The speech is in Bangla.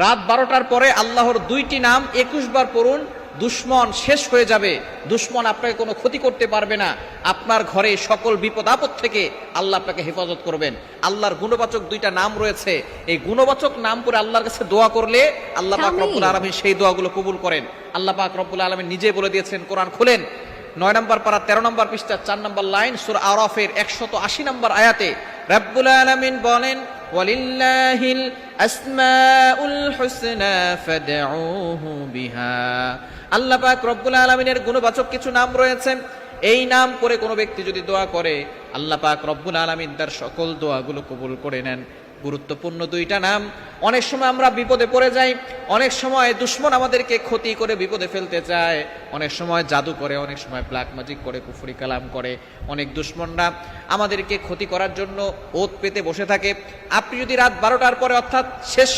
রাত 12টার পরে আল্লাহর 2টি নাম 21 বার পড়ুন, দুশমন শেষ হয়ে যাবে। দুশমন আপনাকে কোনো ক্ষতি করতে পারবে না। আপনার ঘরে সকল বিপদ আপদ থেকে আল্লাহ আপনাকে হেফাজত করবেন। আল্লাহর গুণবাচক 2টা নাম রয়েছে, এই গুণবাচক নাম পড়ে আল্লাহর কাছে দোয়া করলে আল্লাহ পাক রব্বুল আলামিন সেই দোয়াগুলো কবুল করেন। আল্লাহ পাক রব্বুল আলামিন নিজে বলে দিয়েছেন, কোরআন খুলেন 9 নম্বর পারা 13 নম্বর পৃষ্ঠা 4 নম্বর লাইন, সূরা আরাফের 180 নম্বর আয়াতে রব্বুল আলামিন বলেন, ওয়ালিল্লাহিল আসমাউল হুসনা ফাদউহু বিহা। আল্লাহ পাক রব্বুল আলামিনের গুণবাচক কিছু নাম রয়েছে, এই নাম করে কোনো ব্যক্তি যদি দোয়া করে আল্লাহ পাক রব্বুল আলামিন তার সকল দোয়াগুলো কবুল করে নেন। গুরুত্বপূর্ণ 2টা নাম। অনেক সময় আমরা বিপদে পড়ে যাই, অনেক সময় দুশমন আমাদেরকে ক্ষতি করে বিপদে ফেলতে চায়, অনেক সময় জাদু করে, অনেক সময় ব্ল্যাক ম্যাজিক করে, কুফরি কালাম করে, অনেক দুশমনরা আমাদেরকে ক্ষতি করার জন্য ওত পেতে বসে থাকে। আপনি যদি রাত 12টার পরে অর্থাৎ শেষ